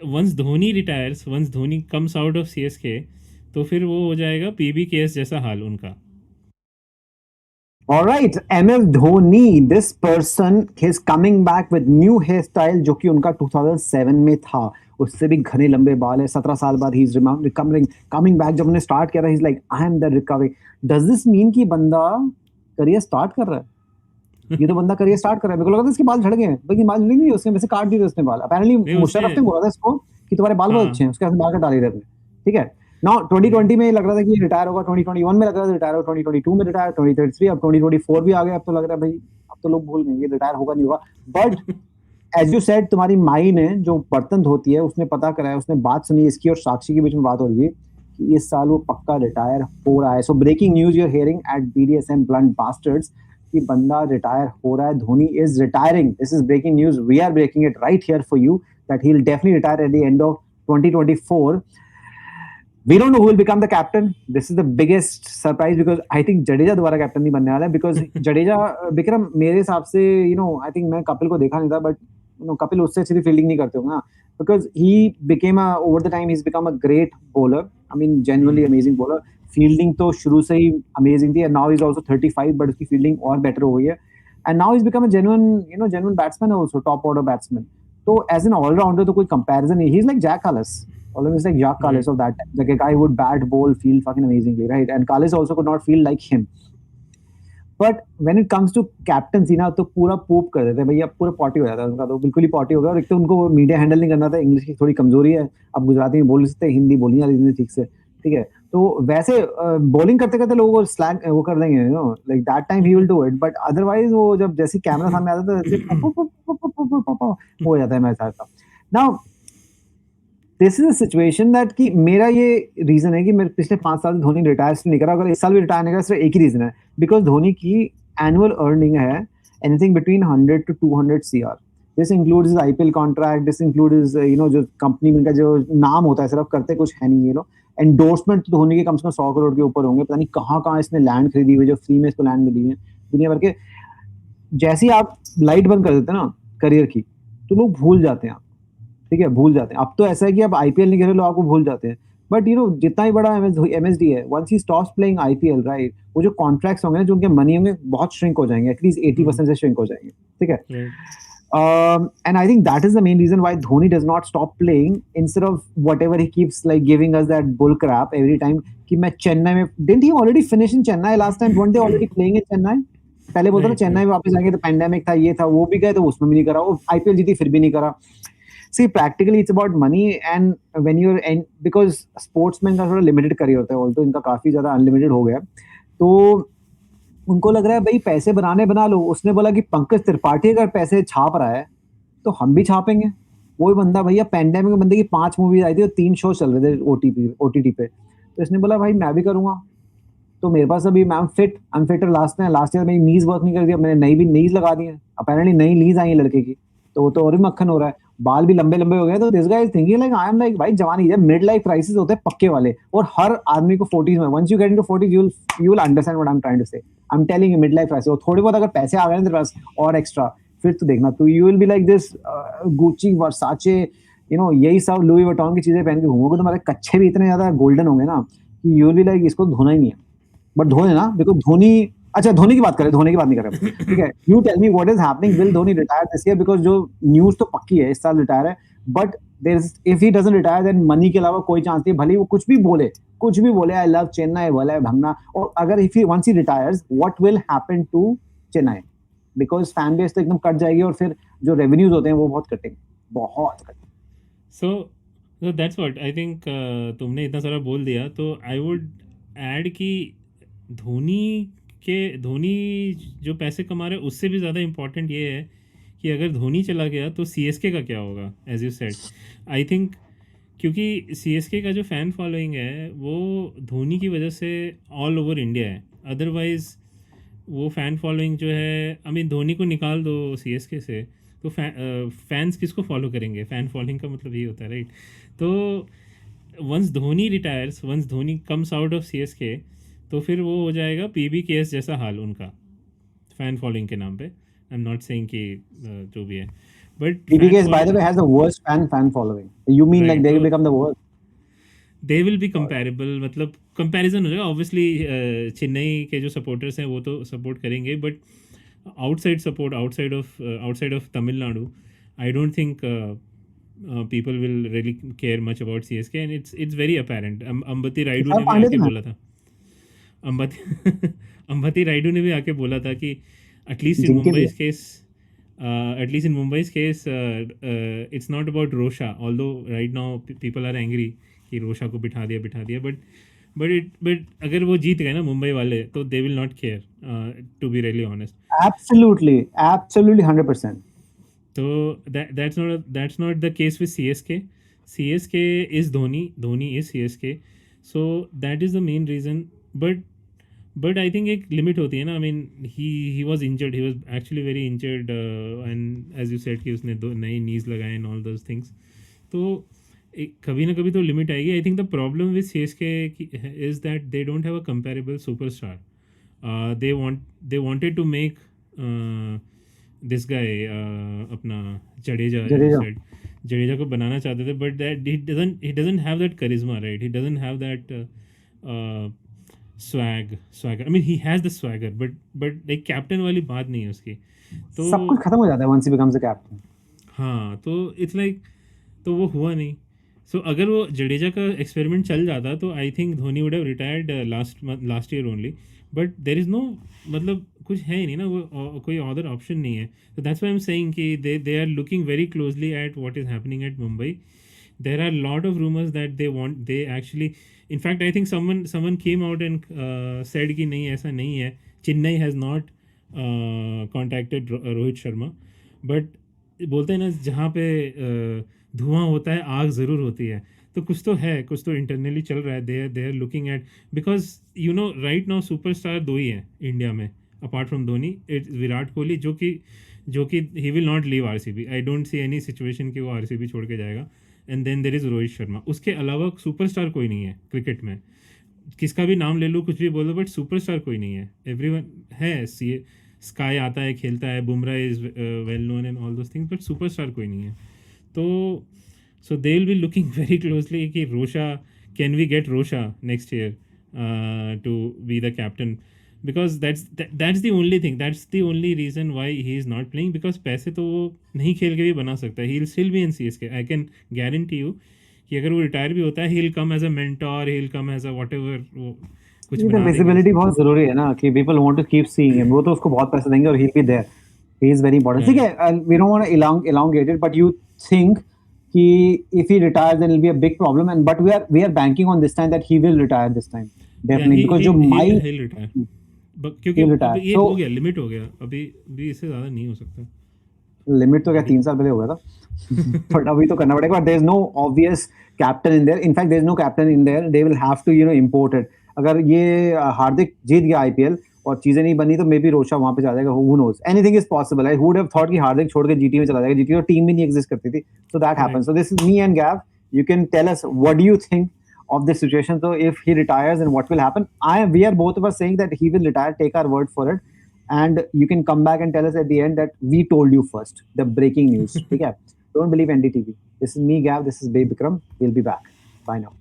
Once Dhoni retires, once Dhoni comes out of CSK, तो फिर वो हो जाएगा पीबी केएस जैसा हाल उनका। Alright, MS Dhoni, this person is coming back with new hairstyle जो कि उनका 2007 में था। उससे भी घने लंबे बाल है। 17 साल बाद ही इज कमिंग बैक। जब उन्होंने स्टार्ट किया था, he is like I am the recovery. Does this mean कि बंदा करियर स्टार्ट कर रहा है? ये तो बंदा करियर स्टार्ट कर रहा है। मेरे को लगा था इसके बाल झड़ गए हैं, लेकिन बाल झड़े नहीं, उसने वैसे काट दिए थे उसने बाल। अपेरेंटली नहीं उसने, मुशर्रफ ने बोला था इसको कि तुम्हारे बाल बहुत हाँ अच्छे हैं, उसके बाल कटा लिए थे अपने। ठीक है ना। 2020 में लग रहा था कि रिटायर होगा, 2021 में लग रहा था रिटायर होगा, 2022 में रिटायर, 2023, अब 2024 भी आ गया। अब तो लग रहा है भाई, अब तो लोग भूल गए ये रिटायर होगा नहीं होगा। बट एज यू सेड, तुम्हारी माई ने जो बर्तन धोती है उसने पता करा है, उसने बात सुनी इसकी और साक्षी के बीच में बात हो रही थी कि इस साल वो पक्का रिटायर हो रहा है। So breaking news you are hearing at BDSM blunt bastards कि बंदा रिटायर हो रहा है। Dhoni is retiring. This is breaking news, we are breaking it right here for you that he will definitely retire at the end of 2024. We don't know who will become the captain. This is the biggest surprise because I think Jadeja दोबारा captain नहीं बनने वाला है because Jadeja, Vikram, मेरे हिसाब से I think मैं कपिल को देखा नहीं था, but कपिल उससे अच्छी फील्डिंग नहीं करते होंगे ना, because he became over the time he's become a great bowler. I mean genuinely amazing bowler. Fielding तो शुरू से ही अमेजिंग थी and now he's also 35, but उसकी फील्डिंग और बेटर हो गई है and now he's become a genuine batsman also, top order batsman. तो as an all rounder तो कोई comparison नहीं. He's like Jack Callis. Almost like Jacques right. Kallis of that time. Like a guy who would bat, bowl, field fucking amazingly, right? And Kallis also could not feel like him. But when it comes to captaincy ना, तो पूरा pope कर देते हैं भैया, पूरा potty हो जाता है उनका, तो बिल्कुल ही पॉटी हो गया। और एक तो उनको मीडिया हैंडल नहीं करना था, इंग्लिश की थोड़ी कमजोरी है। अब गुजराती में बोल सकते हैं, हिंदी बोलनी आ रही ठीक से, ठीक है। तो वैसे बॉलिंग करते करते लोगों को स्लैंग वो कर देंगे, like that time he will do it, but otherwise वो जब जैसे कैमरा सामने आता था जैसे हो जाता है मेरे साथ। Now this is a situation that कि मेरा ये रीजन है कि मेरे पिछले 5 साल से धोनी रिटायर नहीं करा। अगर इस साल भी रिटायर नहीं करा, सिर्फ एक ही रीजन है, बिकॉज धोनी की एनुअल अर्निंग है anything between 100 to 200 CR। This includes his IPL contract, this includes जो कंपनी में का जो नाम होता है, सिर्फ करते कुछ है नहीं एंडोर्समेंट तो धोनी के कम से कम 100 करोड़ के ऊपर होंगे। पता नहीं कहाँ कहाँ इसने लैंड खरीदी हुई, जो फ्री में इसको लैंड मिली है दुनिया भर के। जैसे ही आप लाइट बंद कर देते हैं ना करियर की, तो लोग भूल जाते हैं, ठीक है, भूल जाते हैं। अब तो ऐसा है कि आप आईपीएल नहीं खेल रहे, लोग आपको भूल जाते हैं। बट जितना ही बड़ा एमएसडी है, once he stops playing IPL, right, वो जो कॉन्ट्रैक्ट्स होंगे ना, जो उनके मनी होंगे, बहुत श्रिंक हो जाएंगे, एटलीस्ट 80% से श्रिंक हो जाएंगे, ठीक है। Right. And I think that is the main reason why Dhoni does not stop playing, instead of whatever he keeps like giving us that bull crap every time कि मैं चेन्नई में, didn't he already finish in Chennai last time? Weren't they already playing in Chennai? पहले बोलता था right. Chennai right. में वापस जाएंगे, तो पैंडेमिक था, ये था, वो भी गए तो उसमें भी नहीं करा, वो आईपीएल जीती फिर भी नहीं करा। See, practically it's about money, and when you're and because sportsmen का थोड़ा लिमिटेड करियर होता है, ऑल्दो इनका काफी ज्यादा अनलिमिटेड हो गया, तो उनको लग रहा है भाई पैसे बनाने बना लो। उसने बोला कि पंकज त्रिपाठी अगर पैसे छाप रहा है तो हम भी छापेंगे। वही बंदा भैया, पैंडेमिक में बंदे की 5 मूवीज आई थी और 3 शो चल रहे थे ओटीटी पे, तो इसने बोला भाई मैं भी करूंगा। तो मेरे पास अभी मैं I'm fitter लास्ट ईयर मेरी नीज वर्क नहीं कर दिया, मैंने नई भी नीज लगा दी है, अपेरेंटली नई नीज आई है लड़के की, तो वो तो और भी मक्खन हो रहा है, बाल भी लंबे लंबे हो गए। तो this guy is thinking like I am like भाई जवानी है, मिड लाइफ क्राइसिस होते हैं पक्के वाले, और हर आदमी को 40s में, once you get into 40s you will understand what I am trying to say. I am telling you, mid life crisis. और थोड़े बहुत अगर पैसे आ गए ना तेरे पास और एक्स्ट्रा, फिर तो देखना, तो you will be like this Gucci Versace, यही सब लुई वुइटन की चीजें पहन के घूमोगे, तुम्हारे कच्चे भी इतने ज्यादा गोल्डन होंगे ना कि यू विल बी लाइक इसको धोना ही नहीं है। बट धोनी ना, बिकॉज धोनी, अच्छा धोनी की बात करें, धोनी की बात नहीं कर रहे, ठीक है। You tell me what is happening, will Dhoni retire this year? Because जो न्यूज तो पक्की है इस साल रिटायर है, but there is, if he doesn't retire then money के अलावा कोई चांस नहीं। भले वो कुछ भी बोले, आई लव चेन्नई, भले भंगना, और अगर if he once he retires, what will happen to Chennai? Because fan base तो एकदम कट जाएगी, और फिर जो रेवेन्यूज होते हैं वो बहुत कटेंगे, बहुत कटेंगे। So so that's what I think. तुमने इतना सारा बोल दिया तो आई वुड ऐड कि धोनी धोनी जो पैसे कमा रहे हैं उससे भी ज़्यादा इम्पोर्टेंट ये है कि अगर धोनी चला गया तो सीएसके का क्या होगा, as you said. I think क्योंकि सीएसके का जो फ़ैन फॉलोइंग है वो धोनी की वजह से ऑल ओवर इंडिया है। अदरवाइज़ वो फ़ैन फॉलोइंग जो है, आई मीन धोनी को निकाल दो सीएसके से तो फैंस किसको फॉलो करेंगे? फ़ैन फॉलोइंग का मतलब ये होता है, राइट? तो once Dhoni retires, once Dhoni comes out of CSK, तो फिर वो हो जाएगा पीबी केएस जैसा हाल उनका, फ़ैन फॉलोइंग के नाम पे। आई एम नॉट सेइंग कि जो भी है, But BBK, fan by the way, following, has the worst fan following. You mean like right? they तो will become the worst? They will be comparable, मतलब comparison हो जाएगा ऑब्वियसली। चेन्नई के जो सपोर्टर्स हैं वो तो सपोर्ट करेंगे, but outside support, outside of Tamil Nadu, I don't think people will really care much about CSK, and it's very apparent. Ambati Rayudu Tushar ने भी पांडे आके तो बोला था, अंबती अंबती रायडू ने भी आके बोला था कि एटलीस्ट इन जिनके भी मुंबई's case, at least in Mumbai's case, it's not about Rosha. Although right now people are angry कि रोशा को बिठा दिया, बट अगर वो जीत गए ना मुंबई वाले, तो they will not care, to be really honest. absolutely 100%. तो that's not the case with CSK. CSK is Dhoni is CSK, so that is the main reason. But I think एक लिमिट होती है ना। I mean he was injured, he was actually very injured, and as you said कि उसने दो नई नीज लगाए and all those things। तो कभी ना कभी तो लिमिट आएगी। I think the problem with CSK is that they don't have a comparable superstar. they wanted to make this guy, अपना Jadeja, as you Jadeja said, Jadeja को बनाना चाहते थे, but that he doesn't have that charisma, right? He doesn't have that uh, swagger. I mean, he has the swagger, but like captain वाली बात नहीं है उसकी। तो सब कुछ खत्म हो जाता है once he becomes a captain. हाँ, तो इट्स लाइक, तो वो हुआ नहीं। सो अगर वो जडेजा का एक्सपेरिमेंट चल जाता तो I think Dhoni would have retired last year only, but there is no, मतलब कुछ है ही नहीं ना, वो कोई अदर ऑप्शन नहीं है। तो that's why I am saying कि they are looking very closely at what is happening at Mumbai. there are a lot of rumors that they actually, in fact I think someone came out and said कि नहीं ऐसा नहीं है, Chennai has not contacted Rohit Sharma, but बोलते हैं ना जहाँ पे धुआं होता है आग ज़रूर होती है। तो कुछ तो है, कुछ तो इंटरनली चल रहा है। They are looking at, because you know right now superstar दो ही हैं इंडिया में apart from Dhoni. It's Virat Kohli, जो कि he will not leave RCB। I don't see any situation कि वो RCB छोड़ के जाएगा। And then there is Rohit Sharma. उसके अलावा सुपरस्टार कोई नहीं है क्रिकेट में। किसका भी नाम ले लो, कुछ भी बोलो, बट सुपरस्टार कोई नहीं है। एवरीवन है, सी स्काई आता है, खेलता है, Bumrah is well known and all those things, but superstar कोई नहीं है। तो so they will be looking very closely कि रोशा, कैन वी गेट रोशा next year to be the captain, because that's the only thing, that's the only reason why he is not playing, because पैसे तो वो नहीं खेल के भी बना सकता है। he will still be in CSK, I can guarantee you कि अगर वो रिटायर भी होता है, he will come as a mentor, he will come as a whatever, वो कुछ ये तो बना देंगे विजिबिलिटी उसको। बहुत जरूरी है ना कि people want to keep seeing him. वो तो उसको बहुत पैसे देंगे और he'll be there. He is very important. ठीक Right. है, we don't want to elongate it, but you think कि if he retires then it'll be a big problem, and but we are banking on this time that he will retire this time Yeah, definitely, because जो my he'll retire, क्योंकि he'll अब retire. ये So हो गया, limit हो गया, अभी इससे ज़्यादा नहीं हो सकता। लिमिट तो क्या बड़ी 3 साल पहले हो गया था बट अभी तो करना पड़ेगा. But there is no obvious captain in there. In fact there is no captain in there. They will have to import it. अगर ये हार्दिक जीत गया IPL और चीजें नहीं बनी तो मे बी रोशा वहां पे जा जाएगा. Who knows, anything is possible. I would have thought कि हार्दिक छोड़ के GT में चला जाएगा. GT तो टीम भी नहीं एग्जिस्ट करती थी. So that happened. Correct. So this is me and gave. You can tell us what do you think of this situation. So if he retires, and what will happen? We are both of us saying that he will retire. Take our word for it. And you can come back and tell us at the end that we told you first. The breaking news. Okay? Don't believe NDTV. This is me, Gav. This is Babe Bikram. We'll be back. Bye now.